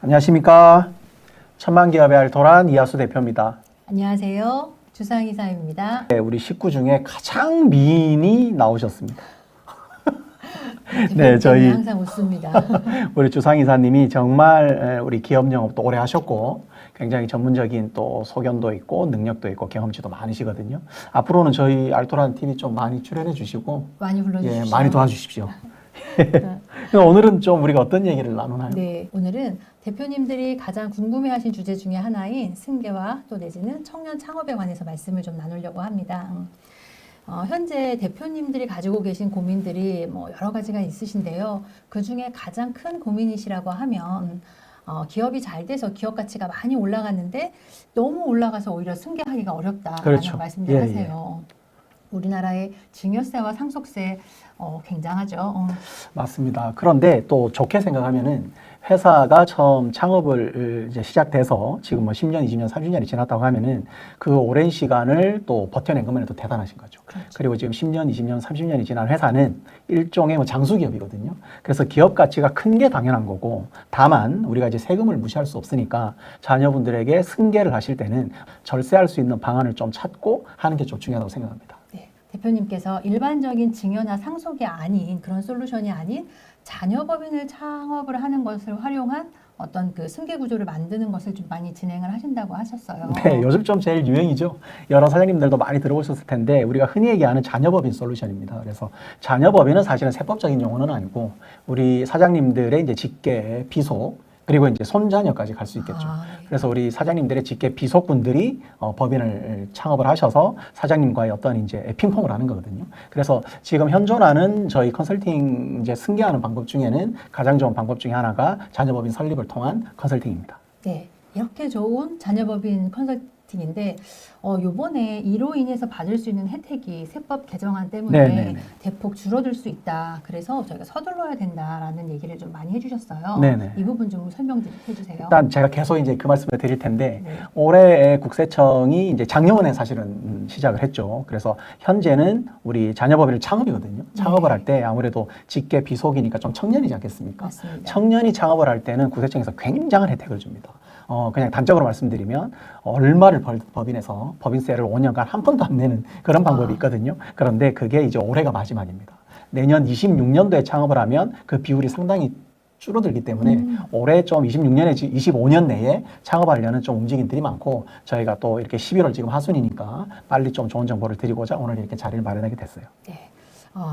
안녕하십니까. 천만기업의 알토란 이하수 대표입니다. 안녕하세요. 주상이사입니다. 네, 우리 식구 중에 가장 미인이 나오셨습니다. 네, 저희 항상 웃습니다. 우리 주상이사님이 정말 우리 기업 영업도 오래 하셨고 굉장히 전문적인 또 소견도 있고 능력도 있고 경험치도 많으시거든요. 앞으로는 저희 알토란 TV 좀 많이 출연해 주시고 많이 불러주십시오. 예, 많이 도와주십시오. 오늘은 좀 우리가 어떤 얘기를 나누나요? 네, 오늘은 대표님들이 가장 궁금해하신 주제 중에 하나인 승계와 또 내지는 청년 창업에 관해서 말씀을 좀 나누려고 합니다. 현재 대표님들이 가지고 계신 고민들이 여러 가지가 있으신데요. 그 중에 가장 큰 고민이시라고 하면 기업이 잘 돼서 기업 가치가 많이 올라갔는데 너무 올라가서 오히려 승계하기가 어렵다라는 그렇죠. 말씀들 예, 하세요. 우리나라의 증여세와 상속세 굉장하죠. 맞습니다. 그런데 또 좋게 생각하면은 회사가 처음 창업을 이제 시작돼서 지금 10년, 20년, 30년이 지났다고 하면은 그 오랜 시간을 또 버텨낸 것만 해도 대단하신 거죠. 그렇죠. 그리고 지금 10년, 20년, 30년이 지난 회사는 일종의 장수기업이거든요. 그래서 기업 가치가 큰 게 당연한 거고, 다만 우리가 이제 세금을 무시할 수 없으니까 자녀분들에게 승계를 하실 때는 절세할 수 있는 방안을 좀 찾고 하는 게 좀 중요하다고 생각합니다. 네, 대표님께서 일반적인 증여나 상속이 아닌 그런 솔루션이 아닌 자녀법인을 창업을 하는 것을 활용한 어떤 그 승계 구조를 만드는 것을 좀 많이 진행을 하신다고 하셨어요. 네, 요즘 좀 제일 유행이죠. 여러 사장님들도 많이 들어보셨을 텐데 우리가 흔히 얘기하는 자녀법인 솔루션입니다. 그래서 자녀법인은 사실은 세법적인 용어는 아니고 우리 사장님들의 이제 직계, 비속 그리고 이제 손자녀까지 갈 수 있겠죠. 네. 그래서 우리 사장님들의 직계 비속분들이 법인을 창업을 하셔서 사장님과의 어떤 이제 핑퐁을 하는 거거든요. 그래서 지금 현존하는 저희 컨설팅 이제 승계하는 방법 중에는 가장 좋은 방법 중에 하나가 자녀법인 설립을 통한 컨설팅입니다. 네, 이렇게 좋은 자녀법인 컨설팅인데 요번에 이로 인해서 받을 수 있는 혜택이 세법 개정안 때문에 네네네. 대폭 줄어들 수 있다. 그래서 저희가 서둘러야 된다라는 얘기를 좀 많이 해주셨어요. 네네. 이 부분 좀 설명 좀 해주세요. 일단 제가 계속 이제 그 말씀을 드릴 텐데 네. 올해 국세청이 이제 작년에 사실은 시작을 했죠. 그래서 현재는 우리 자녀법인을 창업이거든요. 창업을 네. 할 때 아무래도 직계 비속이니까 좀 청년이지 않겠습니까? 맞습니다. 청년이 창업을 할 때는 국세청에서 굉장한 혜택을 줍니다. 그냥 단적으로 말씀드리면 얼마를 법인에서 법인세를 5년간 한 푼도 안 내는 그런 방법이 있거든요. 그런데 그게 이제 올해가 마지막입니다. 내년 26년도에 창업을 하면 그 비율이 상당히 줄어들기 때문에 올해 좀 26년에 25년 내에 창업하려는 좀 움직임들이 많고 저희가 또 이렇게 11월 지금 하순이니까 빨리 좀 좋은 정보를 드리고자 오늘 이렇게 자리를 마련하게 됐어요. 네.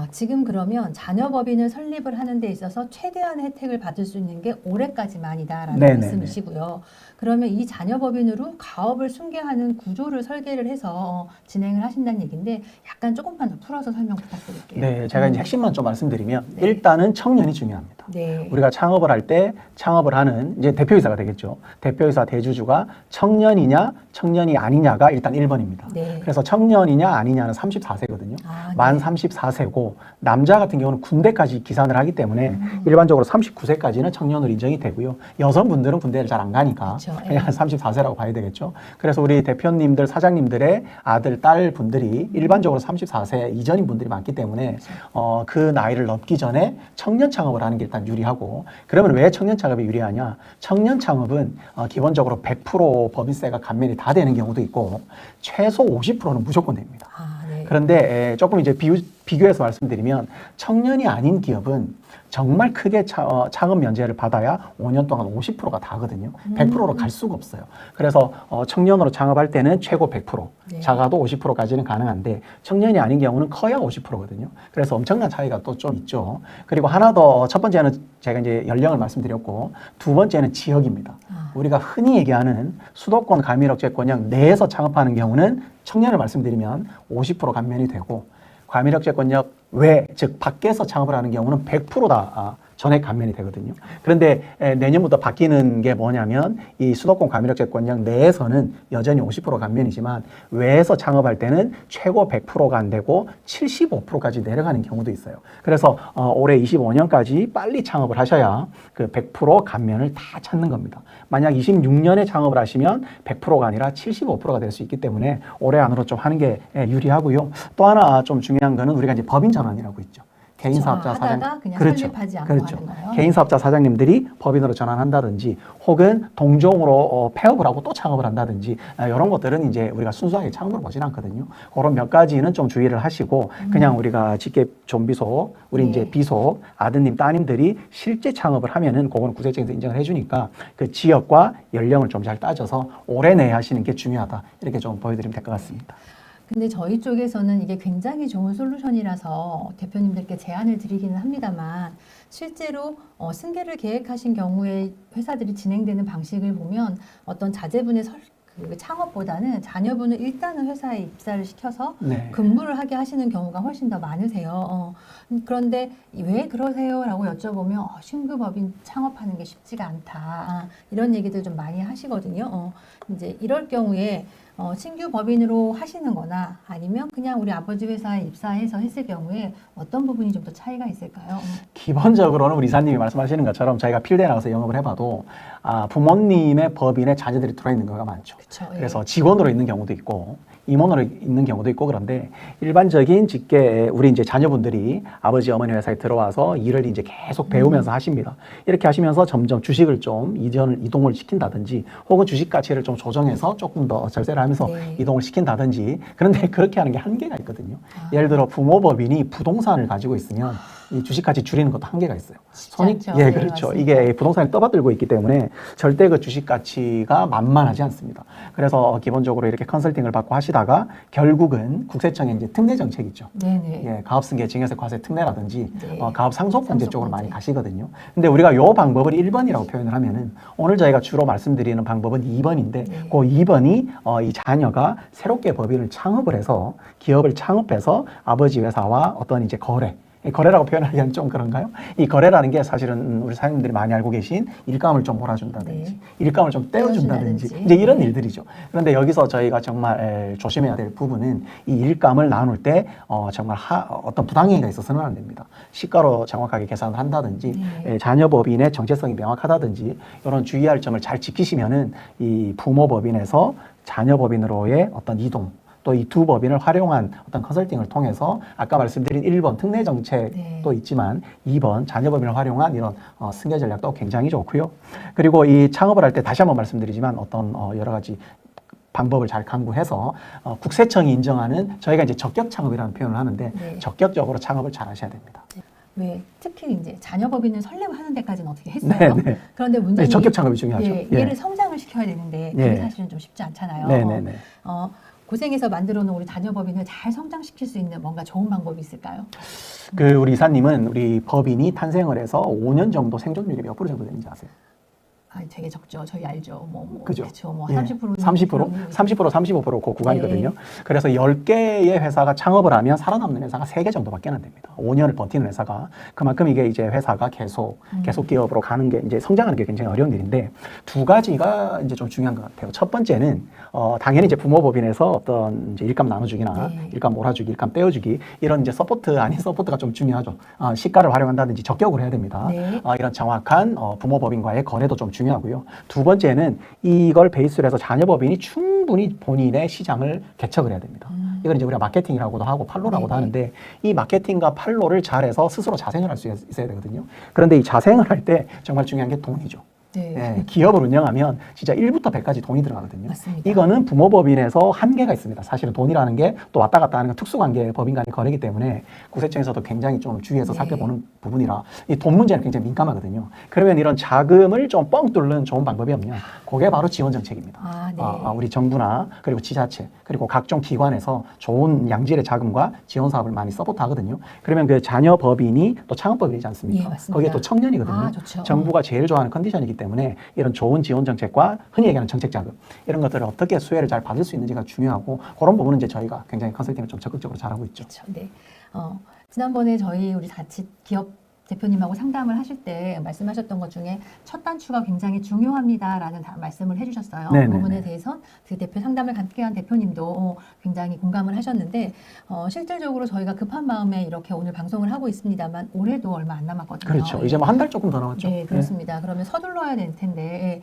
지금 그러면 자녀법인을 설립을 하는 데 있어서 최대한의 혜택을 받을 수 있는 게 올해까지만이다라는 네네네. 말씀이시고요. 그러면 이 자녀법인으로 가업을 승계하는 구조를 설계를 해서 진행을 하신다는 얘기인데 약간 조금만 더 풀어서 설명 부탁드릴게요. 네, 제가 이제 핵심만 좀 말씀드리면 네. 일단은 청년이 중요합니다. 네. 우리가 창업을 할 때 창업을 하는 이제 대표이사가 되겠죠. 대표이사 대주주가 청년이냐 청년이 아니냐가 일단 1번입니다. 네. 그래서 청년이냐 아니냐는 34세거든요. 만 네. 34세고 남자 같은 경우는 군대까지 기산을 하기 때문에 일반적으로 39세까지는 청년으로 인정이 되고요. 여성분들은 군대를 잘 안 가니까 그렇죠. 그냥 34세라고 봐야 되겠죠. 그래서 우리 대표님들, 사장님들의 아들, 딸 분들이 일반적으로 34세 이전인 분들이 많기 때문에 그 나이를 넘기 전에 청년 창업을 하는 게 일단 유리하고 그러면 왜 청년 창업이 유리하냐? 청년 창업은 기본적으로 100% 법인세가 감면이 다 되는 경우도 있고 최소 50%는 무조건 됩니다. 네. 그런데 조금 이제 비교해서 말씀드리면 청년이 아닌 기업은 정말 크게 창업 면제를 받아야 5년 동안 50%가 다거든요. 100%로 갈 수가 없어요. 그래서 청년으로 창업할 때는 최고 100%, 네. 작아도 50%까지는 가능한데 청년이 아닌 경우는 커야 50%거든요. 그래서 엄청난 차이가 또 좀 있죠. 그리고 하나 더, 첫 번째는 제가 이제 연령을 말씀드렸고 두 번째는 지역입니다. 우리가 흔히 얘기하는 수도권 과밀억제권역 내에서 창업하는 경우는 청년을 말씀드리면 50% 감면이 되고 과밀억제권역 외, 즉 밖에서 창업을 하는 경우는 100%다 전액 감면이 되거든요. 그런데 내년부터 바뀌는 게 뭐냐면 이 수도권 과밀억제권역 내에서는 여전히 50% 감면이지만 외에서 창업할 때는 최고 100%가 안 되고 75%까지 내려가는 경우도 있어요. 그래서 올해 25년까지 빨리 창업을 하셔야 그 100% 감면을 다 찾는 겁니다. 만약 26년에 창업을 하시면 100%가 아니라 75%가 될 수 있기 때문에 올해 안으로 좀 하는 게 유리하고요. 또 하나 좀 중요한 거는 우리가 이제 법인 전환이라고 있죠. 개인 사업자 하다가 사장 그냥 그렇죠. 설립하지 않고 그렇죠. 하는 거예요. 개인 사업자 사장님들이 법인으로 전환한다든지 혹은 동종으로 폐업을 하고 또 창업을 한다든지 이런 것들은 이제 우리가 순수하게 창업으로 보진 않거든요. 그런 몇 가지는 좀 주의를 하시고 그냥 우리가 직계 좀비속 우리 네. 이제 비속 아드님 따님들이 실제 창업을 하면은 그거는 구세청에서 인정을 해주니까 그 지역과 연령을 좀 잘 따져서 올해 내에 하시는 게 중요하다 이렇게 좀 보여드리면 될 것 같습니다. 근데 저희 쪽에서는 이게 굉장히 좋은 솔루션이라서 대표님들께 제안을 드리기는 합니다만 실제로 승계를 계획하신 경우에 회사들이 진행되는 방식을 보면 어떤 자제분의 그 창업보다는 자녀분을 일단은 회사에 입사를 시켜서 네. 근무를 하게 하시는 경우가 훨씬 더 많으세요. 그런데 왜 그러세요?라고 여쭤보면 신규 법인 창업하는 게 쉽지가 않다. 이런 얘기들 좀 많이 하시거든요. 이제 이럴 경우에 신규 법인으로 하시는 거나 아니면 그냥 우리 아버지 회사에 입사해서 했을 경우에 어떤 부분이 좀 더 차이가 있을까요? 기본적으로는 우리 이사님이 말씀하시는 것처럼 저희가 필드에 나가서 영업을 해봐도 부모님의 법인에 자녀들이 들어있는 경우가 많죠. 그쵸, 예. 그래서 직원으로 있는 경우도 있고 임원으로 있는 경우도 있고 그런데 일반적인 직계 우리 이제 자녀분들이 아버지 어머니 회사에 들어와서 일을 이제 계속 배우면서 하십니다. 이렇게 하시면서 점점 주식을 좀 이동을 시킨다든지 혹은 주식 가치를 좀 조정해서 조금 더 절세를 하면서 네. 이동을 시킨다든지 그런데 그렇게 하는 게 한계가 있거든요. 예를 들어 부모법인이 부동산을 가지고 있으면 이 주식가치 줄이는 것도 한계가 있어요. 쉽지 않죠. 예, 네, 그렇죠. 맞습니다. 이게 부동산이 떠받들고 있기 때문에 절대 그 주식가치가 만만하지 않습니다. 그래서 기본적으로 이렇게 컨설팅을 받고 하시다가 결국은 국세청의 이제 특례 정책 있죠. 네네. 예, 가업승계 증여세 과세 특례라든지 네. 가업상속공제 쪽으로 상속공제. 많이 가시거든요. 근데 우리가 요 방법을 1번이라고 표현을 하면은 오늘 저희가 주로 말씀드리는 방법은 2번인데 네. 그 2번이 이 자녀가 새롭게 법인을 창업을 해서 기업을 창업해서 아버지 회사와 어떤 이제 거래라고 표현하기는 좀 그런가요? 이 거래라는 게 사실은 우리 사장님들이 많이 알고 계신 일감을 좀 몰아준다든지 네. 일감을 좀 떼어준다든지 떼어준다든지. 이제 이런 네. 일들이죠. 그런데 여기서 저희가 정말 조심해야 될 부분은 이 일감을 나눌 때 정말 어떤 부당행위가 있어서는 안 됩니다. 시가로 정확하게 계산을 한다든지 네. 자녀법인의 정체성이 명확하다든지 이런 주의할 점을 잘 지키시면은 이 부모법인에서 자녀법인으로의 어떤 이동 또 이 두 법인을 활용한 어떤 컨설팅을 통해서 아까 말씀드린 1번 특례 정책도 네. 있지만 2번 자녀법인을 활용한 이런 승계 전략도 굉장히 좋고요. 그리고 이 창업을 할 때 다시 한번 말씀드리지만 어떤 여러 가지 방법을 잘 강구해서 국세청이 인정하는 저희가 이제 적격 창업이라는 표현을 하는데 네. 적격적으로 창업을 잘 하셔야 됩니다. 왜 특히 이제 자녀법인을 설립하는 데까지는 어떻게 했어요. 네. 그런데 문제는 네, 적격 창업이 중요하죠. 예, 예. 얘를 성장을 시켜야 되는데 그게 예. 사실은 좀 쉽지 않잖아요. 네네네. 고생해서 만들어 놓은 우리 자녀법인을 잘 성장시킬 수 있는 뭔가 좋은 방법이 있을까요? 우리 이사님은 우리 법인이 탄생을 해서 5년 정도 생존율이 몇 프로 정도 되는지 아세요? 되게 적죠. 저희 알죠. 그죠? 그렇죠. 뭐 예. 30%, 35% 그 구간이거든요. 네. 그래서 10개의 회사가 창업을 하면 살아남는 회사가 3개 정도밖에 안 됩니다. 5년을 버티는 회사가. 그만큼 이게 이제 회사가 계속 기업으로 가는 게 이제 성장하는 게 굉장히 어려운 일인데 두 가지가 이제 좀 중요한 것 같아요. 첫 번째는 당연히 이제 부모법인에서 어떤 이제 일감 나눠주기나 네. 일감 몰아주기, 일감 떼어주기 이런 이제 서포트 아닌 서포트가 좀 중요하죠. 시가를 활용한다든지 적격을 해야 됩니다. 네. 이런 정확한 부모법인과의 거래도 좀 중요하고요. 두 번째는 이걸 베이스로 해서 자녀법인이 충분히 본인의 시장을 개척을 해야 됩니다. 이걸 이제 우리가 마케팅이라고도 하고 팔로라고도 네네. 하는데 이 마케팅과 팔로를 잘해서 스스로 자생을 할 수 있어야 되거든요. 그런데 이 자생을 할 때 정말 중요한 게 돈이죠. 네. 예, 기업을 운영하면 진짜 1부터 100까지 돈이 들어가거든요. 맞습니다. 이거는 부모법인에서 한계가 있습니다. 사실은 돈이라는 게 또 왔다 갔다 하는 건 특수관계 법인 간의 거래이기 때문에 구세청에서도 굉장히 좀 주의해서 네. 살펴보는 부분이라 이 돈 문제는 굉장히 민감하거든요. 그러면 이런 자금을 좀 뻥 뚫는 좋은 방법이 없냐? 그게 바로 지원 정책입니다. 네. 우리 정부나 그리고 지자체 그리고 각종 기관에서 좋은 양질의 자금과 지원 사업을 많이 서포트하거든요. 그러면 그 자녀 법인이 또 창업법이지 않습니까? 예, 맞습니다. 거기에 또 청년이거든요. 좋죠. 정부가 제일 좋아하는 컨디션이기 때문에 이런 좋은 지원 정책과 흔히 얘기하는 정책 자금 이런 것들을 어떻게 수혜를 잘 받을 수 있는지가 중요하고 그런 부분은 이제 저희가 굉장히 컨설팅을 좀 적극적으로 잘하고 있죠. 그렇죠. 네. 지난번에 저희 우리 같이 기업 대표님하고 상담을 하실 때 말씀하셨던 것 중에 첫 단추가 굉장히 중요합니다라는 말씀을 해주셨어요. 네네네. 그 부분에 대해서 그 대표 상담을 함께한 대표님도 굉장히 공감을 하셨는데 실질적으로 저희가 급한 마음에 이렇게 오늘 방송을 하고 있습니다만 올해도 얼마 안 남았거든요. 그렇죠. 이제 뭐 한 달 조금 더 남았죠. 네, 그렇습니다. 그러면 서둘러야 될 텐데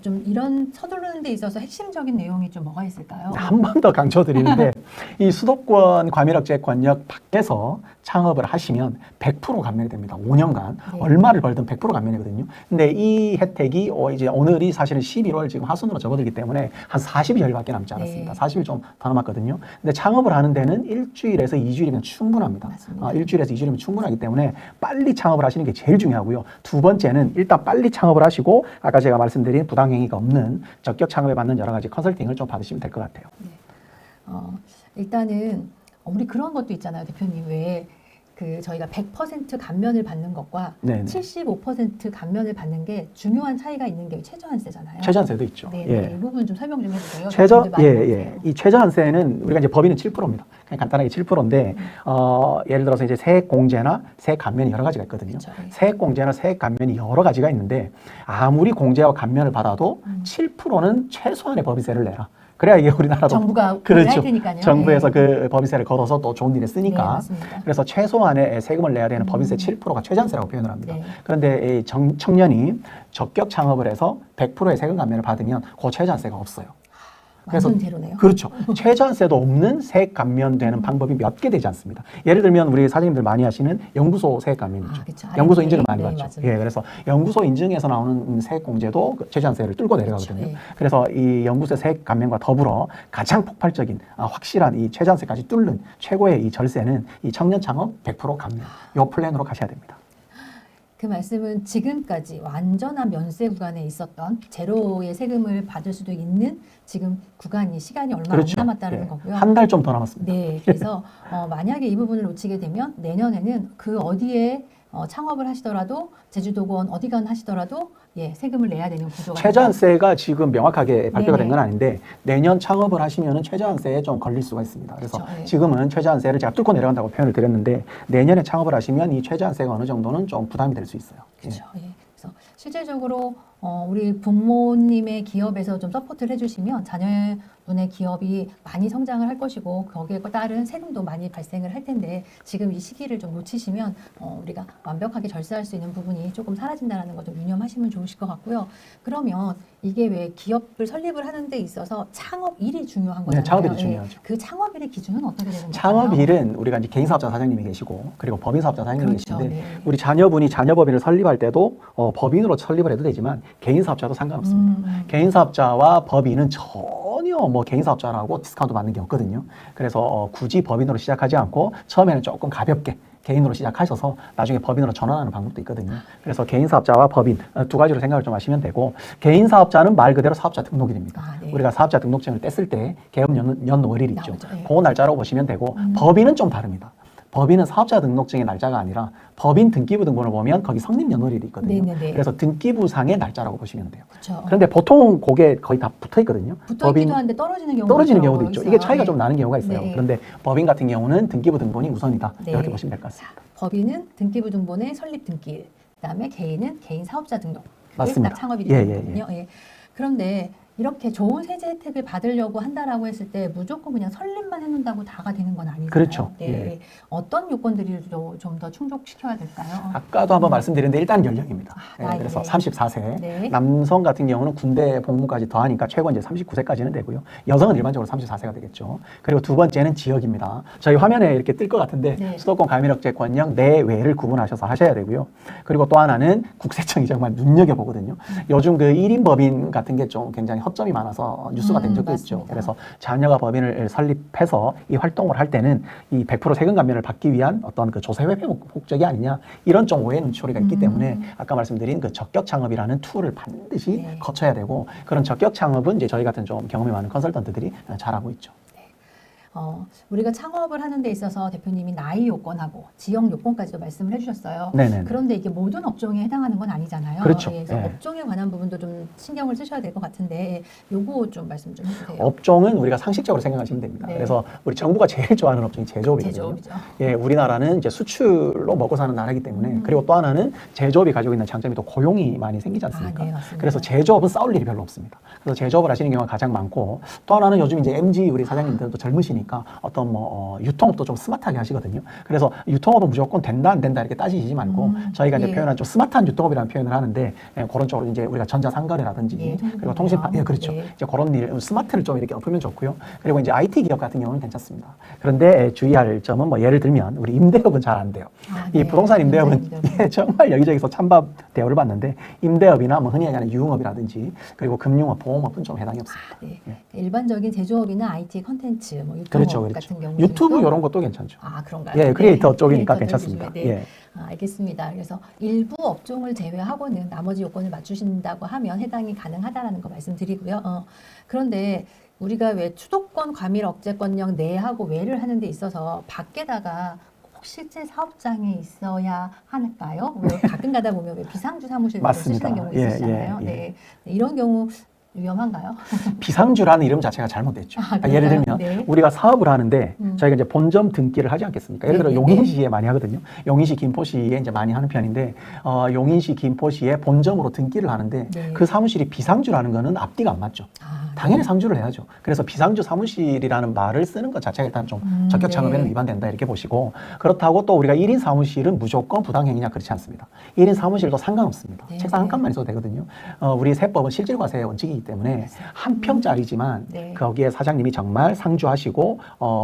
좀 이런 서두르는 데 있어서 핵심적인 내용이 좀 뭐가 있을까요? 한 번 더 강조드리는데 이 수도권 과밀억제권역 밖에서 창업을 하시면 100% 감면이 됩니다. 5년간 네. 얼마를 벌든 100% 감면이거든요. 근데 이 혜택이 이제 오늘이 사실은 11월 지금 하순으로 접어들기 때문에 한 40여일밖에 남지 않았습니다. 네. 40일 좀 더 남았거든요. 근데 창업을 하는 데는 일주일에서 2주일이면 충분합니다. 맞습니다. 일주일에서 2주일이면 충분하기 때문에 빨리 창업을 하시는 게 제일 중요하고요. 두 번째는 일단 빨리 창업을 하시고 아까 제가 말씀드린 부당행위가 없는 적격 창업에 받는 여러 가지 컨설팅을 좀 받으시면 될 것 같아요. 일단은 우리 그런 것도 있잖아요, 대표님. 왜 저희가 100% 감면을 받는 것과 네네. 75% 감면을 받는 게 중요한 차이가 있는 게 최저한세잖아요. 최저한세도 있죠. 네, 예. 이 부분 좀 설명 좀 해주세요. 이 최저한세는 우리가 이제 법인은 7%입니다. 그냥 간단하게 7%인데 예를 들어서 이제 세액공제나 세액감면이 여러 가지가 있거든요. 그렇죠. 예. 세액공제나 세액감면이 여러 가지가 있는데 아무리 공제와 감면을 받아도 7%는 최소한의 법인세를 내라. 그래야 이게 우리나라도 정부가 그렇죠. 할 테니까요. 정부에서 예. 그 법인세를 걸어서 또 좋은 일에 네, 쓰니까. 맞습니다. 그래서 최소한의 세금을 내야 되는 법인세 7%가 최저한세라고 표현을 합니다. 네. 그런데 이 청년이 적격 창업을 해서 100%의 세금 감면을 받으면 그 최저한세가 없어요. 그래서 완전 제로네요. 그렇죠. 최저한세도 없는 세액 감면되는 방법이 몇 개 되지 않습니다. 예를 들면 우리 사장님들 많이 하시는 연구소 세액 감면이죠. 그렇죠. 연구소 네, 인증을 많이 네, 받죠. 맞습니다. 예, 그래서 연구소 인증에서 나오는 세액 공제도 그 최저한세를 뚫고 내려가거든요. 그렇죠. 예. 그래서 이 연구소 세액 감면과 더불어 가장 폭발적인 확실한 이 최저한세까지 뚫는 최고의 이 절세는 이 청년 창업 100% 감면 요 플랜으로 가셔야 됩니다. 그 말씀은 지금까지 완전한 면세 구간에 있었던 제로의 세금을 받을 수도 있는 지금 구간이 시간이 얼마 그렇죠. 안 남았다는 예. 거고요. 한 달 좀 더 남았습니다. 네, 그래서 만약에 이 부분을 놓치게 되면 내년에는 그 어디에 창업을 하시더라도 제주도건 어디건 하시더라도 세금을 내야 되는 구조가 최저한세가 지금 명확하게 발표가 된 네네. 건 아닌데 내년 창업을 하시면은 최저한세에 좀 걸릴 수가 있습니다. 그래서 그렇죠. 예. 지금은 최저한세를 제가 뚫고 내려간다고 표현을 드렸는데 내년에 창업을 하시면 이 최저한세가 어느 정도는 좀 부담이 될 수 있어요. 그렇죠. 예. 그래서 실질적으로 우리 부모님의 기업에서 좀 서포트를 해주시면 자녀분의 기업이 많이 성장을 할 것이고 거기에 따른 세금도 많이 발생을 할 텐데 지금 이 시기를 좀 놓치시면 우리가 완벽하게 절세할 수 있는 부분이 조금 사라진다는 거 좀 유념하시면 좋으실 것 같고요. 그러면 이게 왜 기업을 설립을 하는 데 있어서 창업일이 중요한 거잖아요. 네, 창업일이 중요하죠. 그 창업일의 기준은 어떻게 되는 건가요? 창업일은 우리가 이제 개인사업자 사장님이 계시고 그리고 법인사업자 사장님이 그렇죠. 계신데 네. 우리 자녀분이 자녀법인을 설립할 때도 법인으로 설립을 해도 되지만 개인사업자도 상관없습니다. 개인사업자와 법인은 전혀 뭐 개인사업자라고 디스카운트 받는 게 없거든요. 그래서 굳이 법인으로 시작하지 않고 처음에는 조금 가볍게 개인으로 시작하셔서 나중에 법인으로 전환하는 방법도 있거든요. 그래서 개인사업자와 법인 두 가지로 생각을 좀 하시면 되고 개인사업자는 말 그대로 사업자 등록일입니다. 네. 우리가 사업자 등록증을 뗐을 때 개업 연월일 있죠. 나오죠. 예. 그 날짜로 보시면 되고 법인은 좀 다릅니다. 법인은 사업자 등록증의 날짜가 아니라 법인 등기부 등본을 보면 거기 성립 연월일이 있거든요. 네네네. 그래서 등기부상의 날짜라고 보시면 돼요. 그렇죠. 그런데 보통 그게 거의 다 붙어 있거든요. 붙어있기도 한데 떨어지는 경우도 떨어지는 있더라고요. 경우도 있죠. 있어요. 이게 차이가 네. 좀 나는 경우가 있어요. 네. 그런데 법인 같은 경우는 등기부 등본이 우선이다. 네. 이렇게 보시면 될 것 같습니다. 법인은 등기부 등본의 설립 등기일, 그다음에 개인은 개인 사업자 등록. 맞습니다. 딱 창업이 예, 되거든요. 예. 그런데 이렇게 좋은 세제 혜택을 받으려고 한다라고 했을 때 무조건 그냥 설립만 해놓는다고 다가 되는 건 아니잖아요. 그렇죠. 네. 예. 어떤 요건들을 좀 더 충족시켜야 될까요? 아까도 한번 말씀드렸는데 일단 연령입니다. 나이, 그래서 네. 34세, 네. 남성 같은 경우는 군대 복무까지 더하니까 최고 이제 39세까지는 되고요. 여성은 일반적으로 34세가 되겠죠. 그리고 두 번째는 지역입니다. 저희 화면에 이렇게 뜰 것 같은데 네. 수도권 과밀억제권역 내외를 구분하셔서 하셔야 되고요. 그리고 또 하나는 국세청이 정말 눈여겨보거든요. 요즘 그 1인 법인 같은 게 좀 굉장히 허점이 많아서 뉴스가 된 적도 있죠. 맞습니다. 그래서 자녀가 법인을 설립해서 이 활동을 할 때는 이 100% 세금 감면을 받기 위한 어떤 그 조세회피 목적이 아니냐 이런 좀 오해 눈초리가 있기 때문에 아까 말씀드린 그 적격 창업이라는 툴을 반드시 네. 거쳐야 되고 그런 적격 창업은 이제 저희 같은 좀 경험이 많은 컨설턴트들이 잘하고 있죠. 우리가 창업을 하는 데 있어서 대표님이 나이 요건하고 지역 요건까지도 말씀을 해주셨어요. 네네. 그런데 이게 모든 업종에 해당하는 건 아니잖아요. 그렇죠. 그래서 네. 업종에 관한 부분도 좀 신경을 쓰셔야 될 것 같은데 요거 좀 말씀 좀 해주세요. 업종은 우리가 상식적으로 생각하시면 됩니다. 네. 그래서 우리 정부가 제일 좋아하는 업종이 제조업이거든요. 제조업이죠. 예, 우리나라는 이제 수출로 먹고 사는 나라이기 때문에 그리고 또 하나는 제조업이 가지고 있는 장점이 또 고용이 많이 생기지 않습니까? 네, 맞습니다. 그래서 제조업은 싸울 일이 별로 없습니다. 그래서 제조업을 하시는 경우가 가장 많고 또 하나는 요즘 이제 MZ 우리 사장님들도 젊으시니까 어떤 뭐 유통업도 좀 스마트하게 하시거든요. 그래서 유통업은 무조건 된다 안 된다 이렇게 따지지 말고 저희가 이제 예. 표현한 좀 스마트한 유통업이라는 표현을 하는데 그런 쪽으로 이제 우리가 전자상거래라든지 예, 그리고 통신파 그렇죠. 네. 이제 그런 일 스마트를 좀 이렇게 엎으면 좋고요. 그리고 이제 IT 기업 같은 경우는 괜찮습니다. 그런데 주의할 점은 뭐 예를 들면 우리 임대업은 잘 안 돼요. 이 네. 부동산 임대업은 임대업은. 예, 정말 여기저기서 찬밥 대우를 받는데 임대업이나 뭐 흔히 얘기하는 유흥업이라든지 그리고 금융업, 보험업은 좀 해당이 없습니다. 네. 예. 일반적인 제조업이나 IT 컨텐츠, 뭐 유튜브 그렇죠, 그렇죠. 같은 경우 유튜브 이런 것도 괜찮죠. 그런가요? 예, 크리에이터 네. 쪽이니까 크리에이터 괜찮습니다. 쪽이시면, 네. 예. 알겠습니다. 그래서 일부 업종을 제외하고는 나머지 요건을 맞추신다고 하면 해당이 가능하다라는 거 말씀드리고요. 그런데 우리가 왜 추도권 과밀 억제권령 내하고 외를 하는 데 있어서 밖에다가 꼭 실제 사업장에 있어야 할까요? 왜 가끔 가다 보면 왜 비상주 사무실 맞습니다. 쓰시는 경우 예, 있으시잖아요. 예, 예. 네. 이런 경우 위험한가요? 비상주라는 이름 자체가 잘못됐죠. 그러니까 예를 그런가요? 들면 네. 우리가 사업을 하는데 음. 저희가 이제 본점 등기를 하지 않겠습니까? 예를 들어 네, 네, 용인시에 많이 하거든요. 용인시, 김포시에 이제 많이 하는 편인데 용인시, 김포시에 본점으로 등기를 하는데 네. 그 사무실이 비상주라는 거는 앞뒤가 안 맞죠. 당연히 상주를 해야죠. 그래서 비상주 사무실이라는 말을 쓰는 것 자체가 일단 좀 적격 창업에는 네. 위반된다 이렇게 보시고 그렇다고 또 우리가 1인 사무실은 무조건 부당행위냐 그렇지 않습니다. 1인 사무실도 상관없습니다. 네, 책상 한 칸만 있어도 되거든요. 우리 세법은 실질과세의 원칙이기 때문에 한 평짜리지만 네. 거기에 사장님이 정말 상주하시고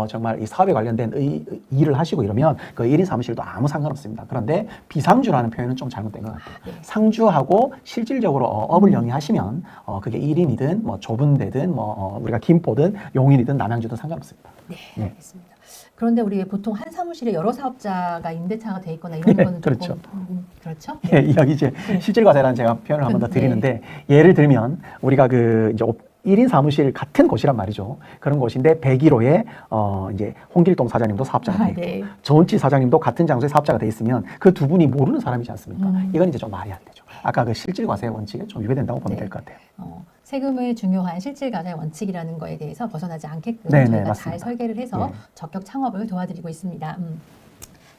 정말 이 사업에 관련된 일을 하시고 이러면 그 1인 사무실도 아무 상관없습니다. 그런데 비상주라는 표현은 좀 잘못된 것 같아요. 네. 상주하고 실질적으로 업을 영위하시면 그게 1인이든 뭐 좁은 데든 뭐 우리가 김포든 용인이든 남양주든 상관없습니다. 네, 예. 알겠습니다. 그런데 우리 보통 한 사무실에 여러 사업자가 임대차가 돼 있거나 이런 거는 그렇죠. 조금 그렇죠? 예, 여기 이제 실질과세라는 제가 표현을 한 번 더 네. 드리는데 예를 들면 우리가 그 이제 1인 사무실 같은 곳이란 말이죠. 그런 곳인데 101호에 이제 홍길동 사장님도 사업자가 돼 있고 네. 정은치 사장님도 같은 장소에 사업자가 돼 있으면 그 두 분이 모르는 사람이지 않습니까? 이건 이제 좀 말이 안 되죠. 아까 그 실질과세의 원칙에 좀 위배된다고 보면 네. 될 것 같아요. 세금의 중요한 실질과세 원칙이라는 거에 대해서 벗어나지 않게끔 네, 네, 저희가 맞습니다. 잘 설계를 해서 예. 적격 창업을 도와드리고 있습니다.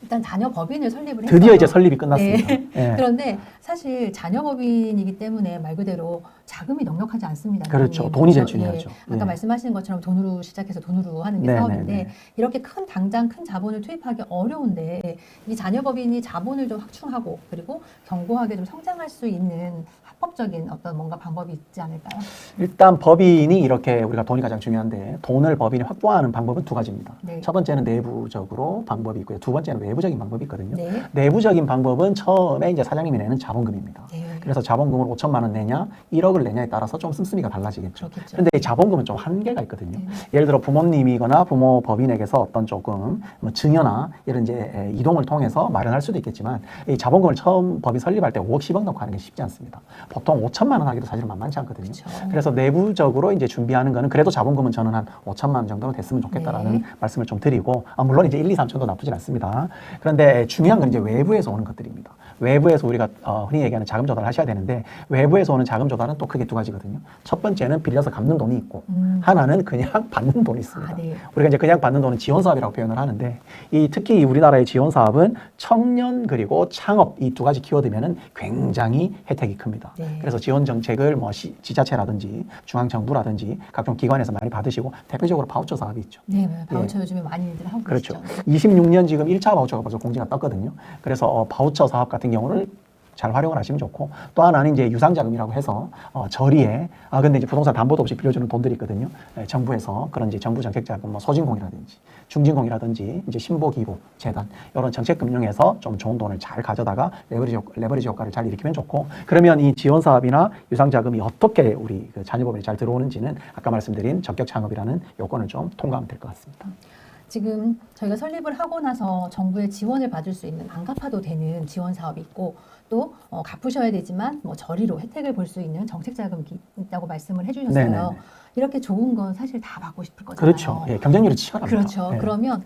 일단 자녀법인을 설립을 드디어 했어요. 이제 설립이 끝났습니다. 네. 예. 그런데 사실 자녀법인이기 때문에 말 그대로 자금이 넉넉하지 않습니다. 그렇죠. 대표님. 돈이 제일 그렇죠? 중요하죠. 아까 예. 말씀하신 것처럼 돈으로 시작해서 돈으로 하는 게 네, 사업인데 네, 네. 이렇게 당장 큰 자본을 투입하기 어려운데 이 자녀법인이 자본을 좀 확충하고 그리고 견고하게 좀 성장할 수 있는 합법적인 어떤 뭔가 방법이 있지 않을까요? 일단 법인이 이렇게 우리가 돈이 가장 중요한데 돈을 법인이 확보하는 방법은 두 가지입니다. 네. 첫 번째는 내부적으로 방법이 있고요. 두 번째는 외부적인 방법이 있거든요. 네. 내부적인 방법은 처음에 이제 사장님이 내는 자본금입니다. 네. 그래서 자본금을 5천만 원 내냐, 1억을 내냐에 따라서 좀 씀씀이가 달라지겠죠. 그렇겠죠. 그런데 이 자본금은 좀 한계가 있거든요. 네. 예를 들어 부모님이거나 부모 법인에게서 어떤 조금 뭐 증여나 이런 이제 이동을 통해서 마련할 수도 있겠지만 이 자본금을 처음 법인 설립할 때 5억, 10억 넣고 하는 게 쉽지 않습니다. 보통 5천만 원 하기도 사실은 만만치 않거든요. 그렇죠. 그래서 내부적으로 이제 준비하는 거는 그래도 자본금은 저는 한 5천만 원 정도로 됐으면 좋겠다라는 네. 말씀을 좀 드리고 물론 이제 1, 2, 3천도 나쁘진 않습니다. 그런데 중요한 건 이제 외부에서 오는 것들입니다. 외부에서 우리가 흔히 얘기하는 자금 조달을 하셔야 되는데 외부에서 오는 자금 조달은 또 크게 두 가지거든요. 첫 번째는 빌려서 갚는 돈이 있고 하나는 그냥 받는 돈이 있습니다. 네. 우리가 이제 그냥 받는 돈은 지원 사업이라고 표현을 하는데 특히 우리나라의 지원 사업은 청년 그리고 창업 이 두 가지 키워드면은 굉장히 혜택이 큽니다. 네. 그래서 지원 정책을 뭐 지자체라든지 중앙 정부라든지 각종 기관에서 많이 받으시고 대표적으로 바우처 사업이 있죠. 네, 바우처 요즘에 많이들 하고 그렇죠. 계시죠. 26년 지금 1차 바우처가 벌써 공지가 떴거든요. 그래서 바우처 사업 같은 경우를 잘 활용을 하시면 좋고 또 하나는 이제 유상자금이라고 해서 저리에 근데 이제 부동산 담보도 없이 빌려주는 돈들이 있거든요. 정부에서 그런 이제 정부 정책자금 뭐 소진공이라든지 중진공이라든지 이제 신보기부 재단 이런 정책금융에서 좀 좋은 돈을 잘 가져다가 레버리지 효과를 잘 일으키면 좋고 그러면 이 지원 사업이나 유상자금이 어떻게 우리 그 자녀법인에 잘 들어오는지는 아까 말씀드린 적격 창업이라는 요건을 좀 통과하면 될 것 같습니다. 지금 저희가 설립을 하고 나서 정부의 지원을 받을 수 있는 안 갚아도 되는 지원 사업이 있고 또 갚으셔야 되지만 뭐 저리로 혜택을 볼 수 있는 정책 자금이 있다고 말씀을 해주셨어요. 네네네. 이렇게 좋은 건 사실 다 받고 싶을 거잖아요. 그렇죠. 예, 경쟁률이 치열합니다. 그렇죠. 예. 그러면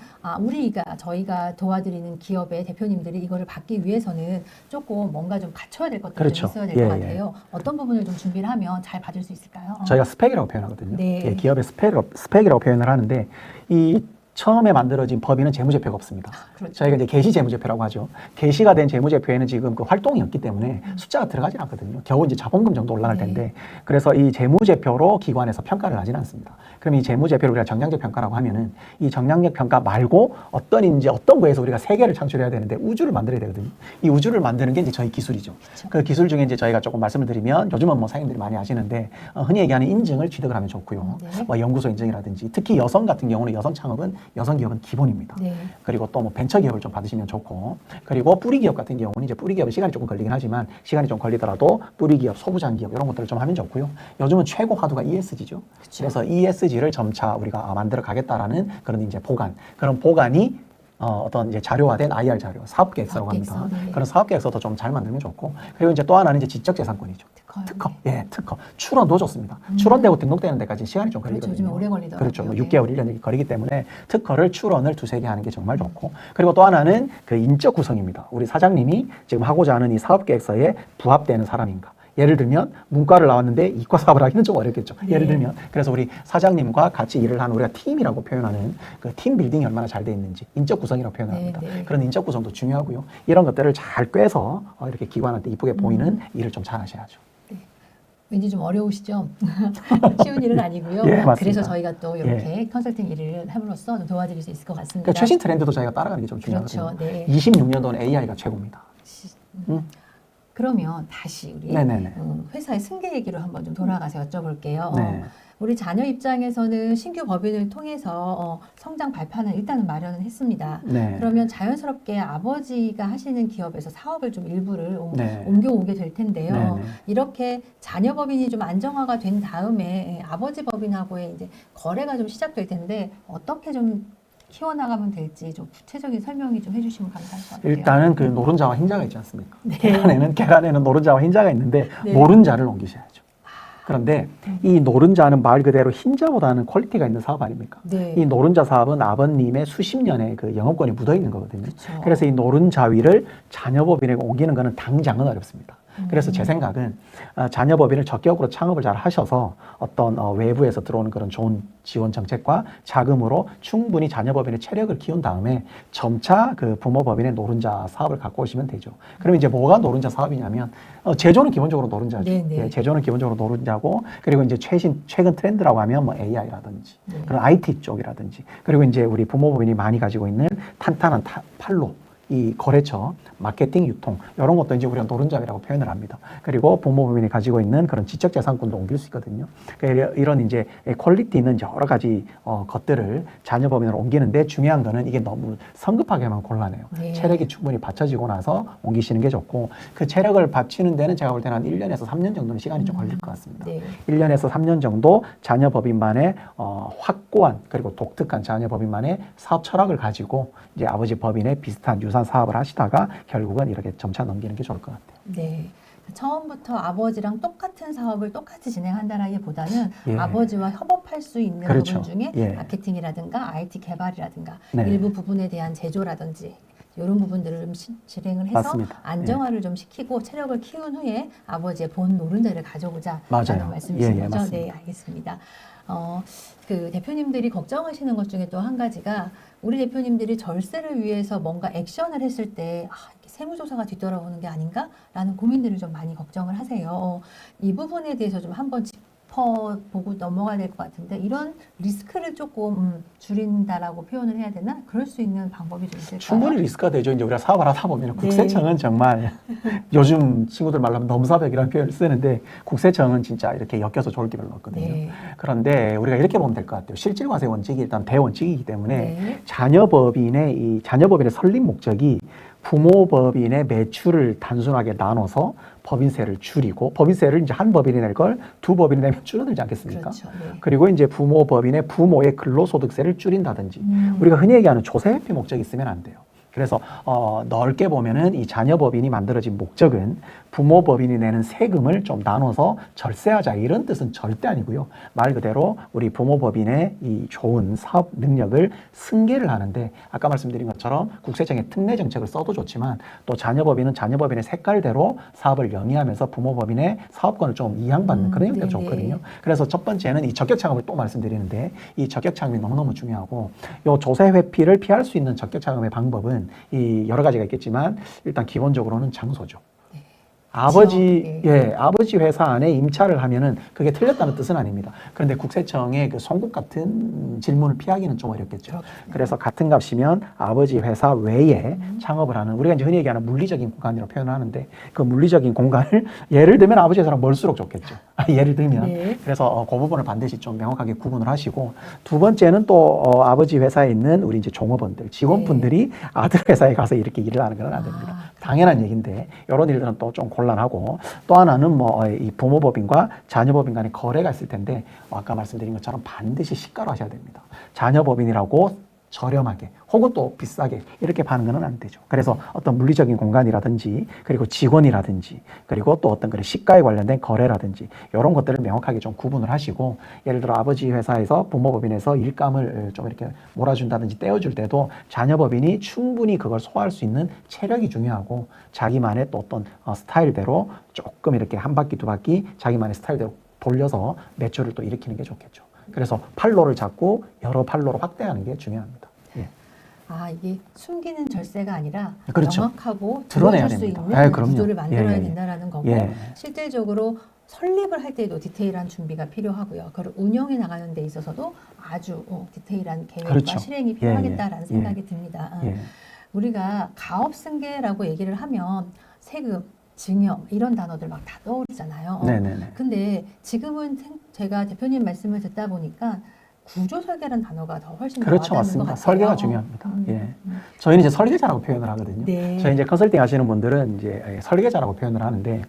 저희가 도와드리는 기업의 대표님들이 이거를 받기 위해서는 조금 뭔가 좀 갖춰야 될 것들이 그렇죠. 좀 있어야 될 것 예, 같아요. 어떤 부분을 좀 준비를 하면 잘 받을 수 있을까요? 저희가 스펙이라고 표현하거든요. 네. 예, 기업의 스펙이라고 표현을 하는데 이 처음에 만들어진 법인은 재무제표가 없습니다. 그렇죠. 저희가 이제 개시재무제표라고 하죠. 개시가 된 재무제표에는 지금 그 활동이 없기 때문에 숫자가 들어가진 않거든요. 겨우 이제 자본금 정도 올라갈 텐데 그래서 이 재무제표로 기관에서 평가를 하지는 않습니다. 그럼 이 재무제표를 우리가 정량적 평가라고 하면은 이 정량적 평가 말고 어떤 거에서 우리가 세계를 창출해야 되는데 우주를 만들어야 되거든요. 이 우주를 만드는 게 이제 저희 기술이죠. 그렇죠. 그 기술 중에 이제 저희가 조금 말씀을 드리면 요즘은 뭐 사장님들이 많이 아시는데 흔히 얘기하는 인증을 취득을 하면 좋고요. 뭐 연구소 인증이라든지 특히 여성 같은 경우는 여성 창업은 여성 기업은 기본입니다. 그리고 또 뭐 벤처 기업을 좀 받으시면 좋고 그리고 뿌리 기업 같은 경우는 이제 뿌리 기업은 시간이 조금 걸리긴 하지만 시간이 좀 걸리더라도 뿌리 기업, 소부장 기업 이런 것들을 좀 하면 좋고요. 요즘은 최고 화두가 ESG죠. 그래서 ESG를 점차 우리가 만들어 가겠다라는 그런 이제 그런 보관이 어떤 이제 자료화된 IR 자료, 사업계획서라고 합니다. 그런 사업계획서도 좀 잘 만들면 좋고 그리고 이제 또 하나는 이제 지적재산권이죠. 특허. 예, 특허. 출원도 좋습니다. 출원되고 등록되는 데까지 시간이 좀 걸리거든요. 요즘 오래 걸리더라고요. 그렇죠. 뭐 6개월, 1년 걸리기 때문에 특허를 출원을 두세 개 하는 게 정말 좋고 그리고 또 하나는 그 인적 구성입니다. 우리 사장님이 지금 하고자 하는 이 사업계획서에 부합되는 사람인가. 예를 들면 문과를 나왔는데 이과 사업을 하기는 좀 어렵겠죠. 예를 들면 그래서 우리 사장님과 같이 일을 하는 우리가 팀이라고 표현하는 그 팀 빌딩이 얼마나 잘 돼 있는지 인적 구성이라고 표현합니다. 그런 인적 구성도 중요하고요. 이런 것들을 잘 꿰서 이렇게 기관한테 이쁘게 보이는 일을 좀 잘 하셔야죠. 왠지 좀 어려우시죠? 쉬운 일은 아니고요. 예, 맞습니다. 그래서 저희가 또 이렇게 컨설팅 일을 함으로써 좀 도와드릴 수 있을 것 같습니다. 그러니까 최신 트렌드도 저희가 따라가는 게 좀 중요하거든요. 그렇죠. 26년도는 AI가 최고입니다. 그러면 다시 우리 회사의 승계 얘기로 한번 좀 돌아가서 여쭤볼게요. 우리 자녀 입장에서는 신규 법인을 통해서 성장 발판을 일단은 마련을 했습니다. 그러면 자연스럽게 아버지가 하시는 기업에서 사업을 좀 일부를 옮겨오게 될 텐데요. 이렇게 자녀 법인이 좀 안정화가 된 다음에 아버지 법인하고의 이제 거래가 좀 시작될 텐데 어떻게 좀 키워나가면 될지 좀 구체적인 설명이 좀 해주시면 감사할 것 같아요. 일단은 그 노른자와 흰자가 있지 않습니까? 계란에는 노른자와 흰자가 있는데 노른자를 옮기셔야죠. 그런데 이 노른자는 말 그대로 흰자보다는 퀄리티가 있는 사업 아닙니까? 이 노른자 사업은 아버님의 수십 년의 그 영업권이 묻어 있는 거거든요. 그래서 이 노른자위를 자녀법인에 옮기는 거는 당장은 어렵습니다. 그래서 제 생각은 자녀법인을 적격으로 창업을 잘 하셔서 어떤 외부에서 들어오는 그런 좋은 지원 정책과 자금으로 충분히 자녀법인의 체력을 키운 다음에 점차 그 부모법인의 노른자 사업을 갖고 오시면 되죠. 그럼 이제 뭐가 노른자 사업이냐면 제조는 기본적으로 노른자죠. 예, 제조는 기본적으로 노른자고 그리고 이제 최근 트렌드라고 하면 뭐 AI라든지 그런 IT 쪽이라든지 그리고 이제 우리 부모법인이 많이 가지고 있는 탄탄한 팔로 이 거래처, 마케팅, 유통 이런 것도 이제 우리가 노른자위라고 표현을 합니다. 그리고 부모법인이 가지고 있는 그런 지적재산권도 옮길 수 있거든요. 그러니까 이런 이제 퀄리티 있는 여러 가지 것들을 자녀법인으로 옮기는데 중요한 거는 이게 너무 성급하게만 곤란해요. 체력이 충분히 받쳐지고 나서 옮기시는 게 좋고 그 체력을 받치는 데는 제가 볼 때는 한 1년에서 3년 정도는 시간이 좀 걸릴 것 같습니다. 1년에서 3년 정도 자녀법인만의 확고한 그리고 독특한 자녀법인만의 사업 철학을 가지고 이제 아버지 법인의 비슷한 유사한 사업을 하시다가 결국은 이렇게 점차 넘기는 게 좋을 것 같아요. 네. 처음부터 아버지랑 똑같은 사업을 똑같이 진행한다라기보다는 아버지와 협업할 수 있는 부분 중에 마케팅이라든가 IT 개발이라든가 일부 부분에 대한 제조라든지 이런 부분들을 진행을 해서 맞습니다. 안정화를 좀 시키고 체력을 키운 후에 아버지의 본 노른자를 가져오자라는 말씀이신 거죠? 맞습니다. 네, 알겠습니다. 그 대표님들이 걱정하시는 것 중에 또 한 가지가 우리 대표님들이 절세를 위해서 뭔가 액션을 했을 때 이렇게 세무조사가 뒤돌아오는 게 아닌가라는 고민들을 좀 많이 걱정을 하세요. 이 부분에 대해서 좀 한번 짚어보고 넘어가야 될 것 같은데 이런 리스크를 조금 줄인다라고 표현을 해야 되나? 그럴 수 있는 방법이 좀 있을까요? 충분히 리스크가 되죠. 이제 우리가 사업을 하다 보면 국세청은 정말 요즘 친구들 말로 하면 넘사벽이라는 표현을 쓰는데 국세청은 진짜 이렇게 엮여서 좋을 게 별로 없거든요. 그런데 우리가 이렇게 보면 될 것 같아요. 실질과세 원칙이 일단 대원칙이기 때문에 자녀법인의 설립 목적이 부모법인의 매출을 단순하게 나눠서 법인세를 줄이고 법인세를 이제 한 법인이 낼 걸 두 법인이 내면 줄어들지 않겠습니까? 그리고 이제 부모법인의 부모의 근로소득세를 줄인다든지 우리가 흔히 얘기하는 조세회피 목적이 있으면 안 돼요. 그래서 넓게 보면은 이 자녀법인이 만들어진 목적은 부모법인이 내는 세금을 좀 나눠서 절세하자 이런 뜻은 절대 아니고요. 말 그대로 우리 부모법인의 이 좋은 사업 능력을 승계를 하는데 아까 말씀드린 것처럼 국세청의 특례 정책을 써도 좋지만 또 자녀법인은 자녀법인의 색깔대로 사업을 영위하면서 부모법인의 사업권을 좀 이양받는 그런 형태가 네네. 좋거든요. 그래서 첫 번째는 이 적격 창업을 또 말씀드리는데 이 적격 창업이 너무너무 중요하고 요 조세 회피를 피할 수 있는 적격 창업의 방법은 이 여러 가지가 있겠지만 일단 기본적으로는 장소죠. 아버지, 아버지 회사 안에 임차를 하면은 그게 틀렸다는 뜻은 아닙니다. 그런데 국세청의 그 송국 같은 질문을 피하기는 좀 어렵겠죠. 그렇군요. 그래서 같은 값이면 아버지 회사 외에 창업을 하는 우리가 이제 흔히 얘기하는 물리적인 공간이라고 표현을 하는데 그 물리적인 공간을 예를 들면 아버지 회사랑 멀수록 좋겠죠. 예를 들면. 네. 그래서 그 부분을 반드시 좀 명확하게 구분을 하시고 두 번째는 또 아버지 회사에 있는 우리 이제 종업원들, 직원분들이 아들 회사에 가서 이렇게 일을 하는 건 안 됩니다. 당연한 얘기인데 이런 일들은 또 좀 곤란하고 또 하나는 뭐 이 부모법인과 자녀법인 간의 거래가 있을 텐데 아까 말씀드린 것처럼 반드시 시가로 하셔야 됩니다. 자녀법인이라고 저렴하게 혹은 또 비싸게 이렇게 파는 건 안 되죠. 그래서 어떤 물리적인 공간이라든지 그리고 직원이라든지 그리고 또 어떤 그런 시가에 관련된 거래라든지 이런 것들을 명확하게 좀 구분을 하시고 예를 들어 아버지 회사에서 부모법인에서 일감을 좀 이렇게 몰아준다든지 떼어줄 때도 자녀법인이 충분히 그걸 소화할 수 있는 체력이 중요하고 자기만의 또 어떤 스타일대로 조금 이렇게 한 바퀴 두 바퀴 자기만의 스타일대로 돌려서 매출을 또 일으키는 게 좋겠죠. 그래서 판로를 잡고 여러 판로로 확대하는 게 중요합니다. 예. 이게 숨기는 절세가 아니라 그렇죠. 명확하고 드러내야 들어줄 수 됩니다. 있는 그럼요. 구조를 만들어야 예, 예. 된다라는 거고 예. 실질적으로 설립을 할 때도 디테일한 준비가 필요하고요. 그걸 운영해 나가는 데 있어서도 아주 디테일한 계획과 그렇죠. 실행이 예, 필요하겠다라는 예. 생각이 듭니다. 예. 우리가 가업승계라고 얘기를 하면 세금, 증여 이런 단어들 막 다 떠오르잖아요. 네네네. 근데 지금은 제가 대표님 말씀을 듣다 보니까 구조 설계라는 단어가 더 훨씬 더 그렇죠. 와닿는 맞습니다. 것 같아요. 설계가 중요합니다. 예. 저희는 이제 설계자라고 표현을 하거든요. 네. 저희 이제 컨설팅 하시는 분들은 이제 설계자라고 표현을 하는데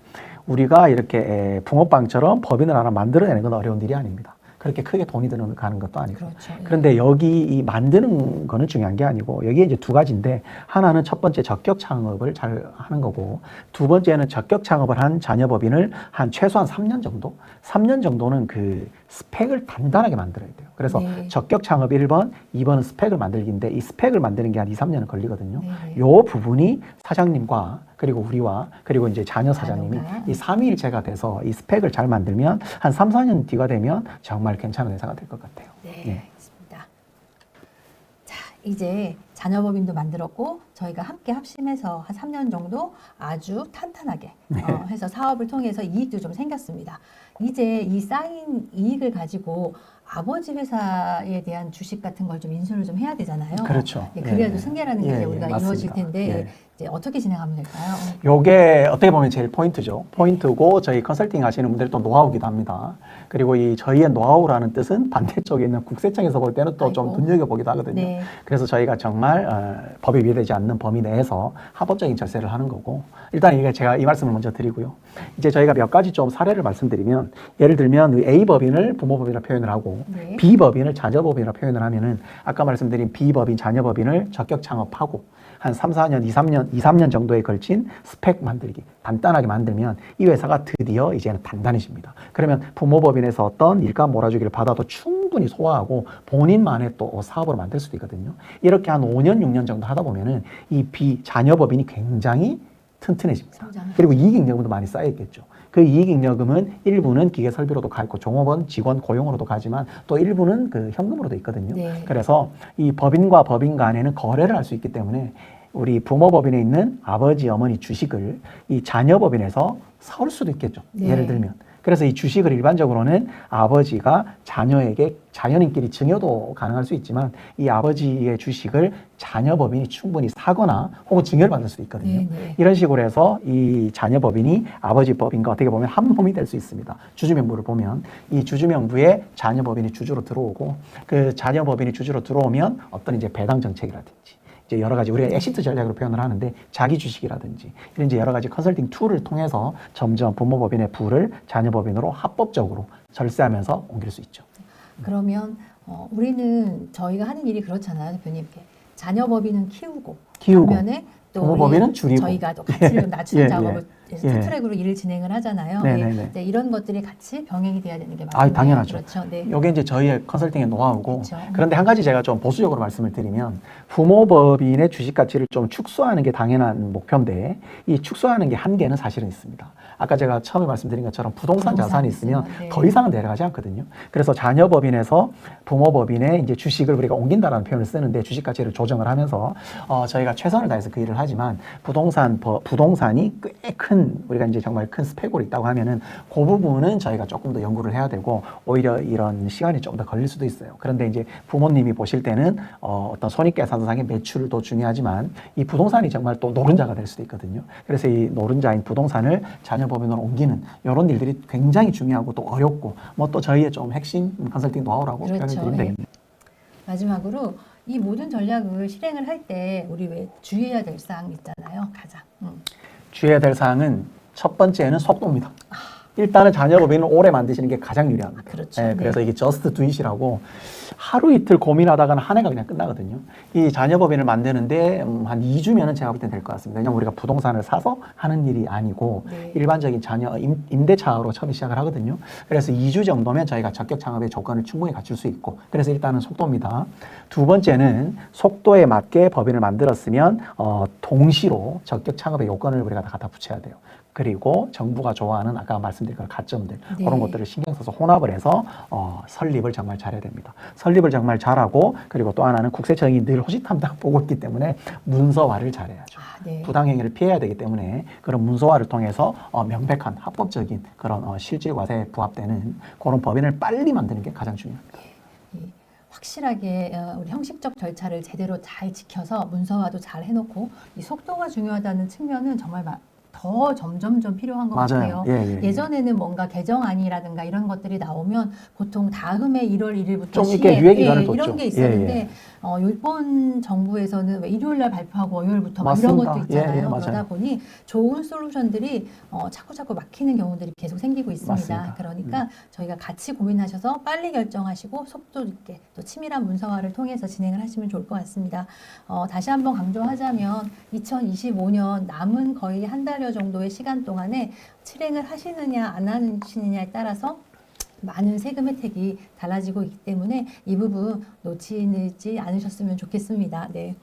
우리가 이렇게 붕어빵처럼 법인을 하나 만들어내는 건 어려운 일이 아닙니다. 그렇게 크게 돈이 드는 가는 것도 아니고. 그렇죠. 예. 그런데 여기 이 만드는 거는 중요한 게 아니고 여기에 이제 두 가지인데 하나는 첫 번째 적격 창업을 잘 하는 거고 두 번째는 적격 창업을 한 자녀법인을 한 최소한 3년 정도? 3년 정도는 그 스펙을 단단하게 만들어야 돼요. 그래서 네. 적격 창업 1번, 2번은 스펙을 만들기인데 이 스펙을 만드는 게 한 2, 3년은 걸리거든요. 네. 요 부분이 사장님과 그리고 우리와 그리고 이제 자녀 사장님이 자녀가. 이 삼위일체가 돼서 이 스펙을 잘 만들면 한 3, 4년 뒤가 되면 정말 괜찮은 회사가 될 것 같아요. 네, 예. 알겠습니다. 자, 이제 자녀법인도 만들었고 저희가 함께 합심해서 한 3년 정도 아주 탄탄하게 해서 사업을 통해서 이익도 좀 생겼습니다. 이제 이 쌓인 이익을 가지고 아버지 회사에 대한 주식 같은 걸 좀 인수를 좀 해야 되잖아요. 그렇죠. 예, 그래야도 예. 승계라는 게 예, 예, 우리가 맞습니다. 이루어질 텐데 예. 이제 어떻게 진행하면 될까요? 요게 어떻게 보면 제일 포인트죠. 포인트고 저희 컨설팅 하시는 분들이 또 노하우기도 합니다. 그리고 이 저희의 노하우라는 뜻은 반대쪽에 있는 국세청에서 볼 때는 또 좀 아이고. 눈여겨보기도 하거든요. 네. 그래서 저희가 정말 법에 위배되지 않는 범위 내에서 합법적인 절세를 하는 거고 일단 이게 제가 이 말씀을 먼저 드리고요. 이제 저희가 몇 가지 좀 사례를 말씀드리면 예를 들면 A법인을 부모법인이라 표현을 하고 네. B법인을 자녀법인이라 표현을 하면은 아까 말씀드린 B법인, 자녀법인을 적격 창업하고 한 3, 4년, 2, 3년 정도에 걸친 스펙 만들기, 단단하게 만들면 이 회사가 드디어 이제는 단단해집니다. 그러면 부모법인에서 어떤 일감 몰아주기를 받아도 충분히 소화하고 본인만의 또 사업으로 만들 수도 있거든요. 이렇게 한 5년, 6년 정도 하다 보면은 이 자녀법인이 굉장히 튼튼해집니다. 성장을 그리고 이익잉여금도 많이 쌓여있겠죠. 그 이익잉여금은 일부는 기계설비로도 가 있고 종업원, 직원 고용으로도 가지만 또 일부는 그 현금으로도 있거든요. 네. 그래서 이 법인과 법인 간에는 거래를 할 수 있기 때문에 우리 부모법인에 있는 아버지, 어머니 주식을 이 자녀법인에서 사올 수도 있겠죠. 네. 예를 들면. 그래서 이 주식을 일반적으로는 아버지가 자녀에게 자녀님끼리 증여도 가능할 수 있지만 이 아버지의 주식을 자녀법인이 충분히 사거나 혹은 증여를 받을 수도 있거든요. 네, 네. 이런 식으로 해서 이 자녀법인이 아버지 법인과 어떻게 보면 한 몸이 될 수 있습니다. 주주명부를 보면 이 주주명부에 자녀법인이 주주로 들어오고 그 자녀법인이 주주로 들어오면 어떤 이제 배당 정책이라든지 이제 여러 가지 우리가 엑시트 전략으로 표현을 하는데 자기 주식이라든지 이런 이제 여러 가지 컨설팅 툴을 통해서 점점 부모법인의 부를 자녀법인으로 합법적으로 절세하면서 옮길 수 있죠. 그러면 우리는 저희가 하는 일이 그렇잖아요, 대표님. 자녀법인은 키우고 키우고. 반면에 또 부모법인은 우리 줄이고. 저희가 또 가치를 낮추는 예, 작업을 예. 스트랙으로 일을 진행을 하잖아요. 네네네. 네, 이런 것들이 같이 병행이 돼야 되는 게 맞아요. 아, 당연하죠. 그렇죠. 네. 이게 이제 저희의 컨설팅의 노하우고 그렇죠. 그런데 한 가지 제가 좀 보수적으로 말씀을 드리면 부모법인의 주식 가치를 좀 축소하는 게 당연한 목표인데 이 축소하는 게 한계는 사실은 있습니다. 아까 제가 처음에 말씀드린 것처럼 부동산 자산이 있으면 네. 더 이상은 내려가지 않거든요. 그래서 자녀법인에서 부모법인의 이제 주식을 우리가 옮긴다라는 표현을 쓰는데 주식 가치를 조정을 하면서 저희가 최선을 다해서 그 일을 하지만 부동산이 꽤 큰 우리가 이제 정말 큰 스펙으로 있다고 하면은 그 부분은 저희가 조금 더 연구를 해야 되고 오히려 이런 시간이 좀 더 걸릴 수도 있어요. 그런데 이제 부모님이 보실 때는 어떤 손익계산상의 매출도 중요하지만 이 부동산이 정말 또 노른자가 될 수도 있거든요. 그래서 이 노른자인 부동산을 자녀법인으로 옮기는 이런 일들이 굉장히 중요하고 또 어렵고 뭐 또 저희의 좀 핵심 컨설팅 노하우라고 그렇죠. 표현을 드리면 네. 되겠네요. 마지막으로 이 모든 전략을 실행을 할 때 우리 왜 주의해야 될 사항 있잖아요. 가장. 주의해야 될 사항은 첫 번째는 속도입니다. 일단은 자녀법인을 오래 만드시는 게 가장 유리합니다. 그렇죠. 네, 그래서 이게 just do it이라고 하루 이틀 고민하다가는 한 해가 그냥 끝나거든요. 이 자녀법인을 만드는데 한 2주면은 제가 볼 땐 될 것 같습니다. 왜냐하면 우리가 부동산을 사서 하는 일이 아니고 네. 일반적인 자녀 임대차로 처음에 시작을 하거든요. 그래서 2주 정도면 저희가 적격 창업의 조건을 충분히 갖출 수 있고 그래서 일단은 속도입니다. 두 번째는 속도에 맞게 법인을 만들었으면 동시로 적격 창업의 요건을 우리가 다 갖다 붙여야 돼요. 그리고 정부가 좋아하는 아까 말씀드린 그런 가점들 네. 그런 것들을 신경 써서 혼합을 해서 설립을 정말 잘해야 됩니다. 설립을 정말 잘하고 그리고 또 하나는 국세청이 늘 호시탐탐 보고 있기 때문에 문서화를 잘해야죠. 네. 부당행위를 피해야 되기 때문에 그런 문서화를 통해서 명백한 합법적인 그런 실질 과세에 부합되는 그런 법인을 빨리 만드는 게 가장 중요합니다. 확실하게 우리 형식적 절차를 제대로 잘 지켜서 문서화도 잘 해놓고 이 속도가 중요하다는 측면은 정말 더 점점점 필요한 것 맞아요. 같아요. 예전에는 뭔가 개정안이라든가 이런 것들이 나오면 보통 다음해 1월 1일부터 좀 이렇게 유예 기간을 뒀죠. 이런 게 있었는데 이번 정부에서는 왜 일요일 날 발표하고 월요일부터 막 이런 것도 있잖아요. 그러다 보니 좋은 솔루션들이 자꾸 막히는 경우들이 계속 생기고 있습니다. 맞습니다. 그러니까 저희가 같이 고민하셔서 빨리 결정하시고 속도 있게 또 치밀한 문서화를 통해서 진행을 하시면 좋을 것 같습니다. 다시 한번 강조하자면 2025년 남은 거의 한 달여 정도의 시간 동안에 실행을 하시느냐 안 하시느냐에 따라서 많은 세금 혜택이 달라지고 있기 때문에 이 부분 놓치지 않으셨으면 좋겠습니다. 네.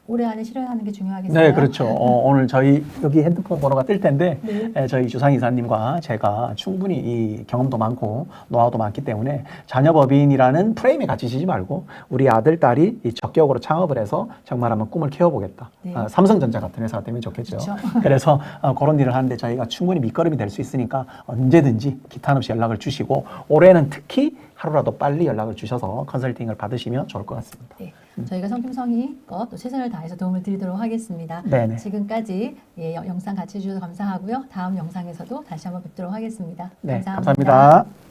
올해 안에 실행하는 게 중요하겠어요. 네, 그렇죠. 오늘 저희 여기 핸드폰 번호가 뜰 텐데 네. 저희 주상 이사님과 제가 충분히 이 경험도 많고 노하우도 많기 때문에 자녀법인이라는 프레임에 갇히시지 말고 우리 아들, 딸이 이 적격으로 창업을 해서 정말 한번 꿈을 키워보겠다. 네. 삼성전자 같은 회사가 되면 좋겠죠. 그렇죠. 그래서 그런 일을 하는데 저희가 충분히 밑거름이 될 수 있으니까 언제든지 기탄 없이 연락을 주시고 올해는 특히 하루라도 빨리 연락을 주셔서 컨설팅을 받으시면 좋을 것 같습니다. 네. 저희가 성심성의껏 또 최선을 다해서 도움을 드리도록 하겠습니다. 네네. 지금까지 영상 같이 해주셔서 감사하고요. 다음 영상에서도 다시 한번 뵙도록 하겠습니다. 네, 감사합니다. 감사합니다.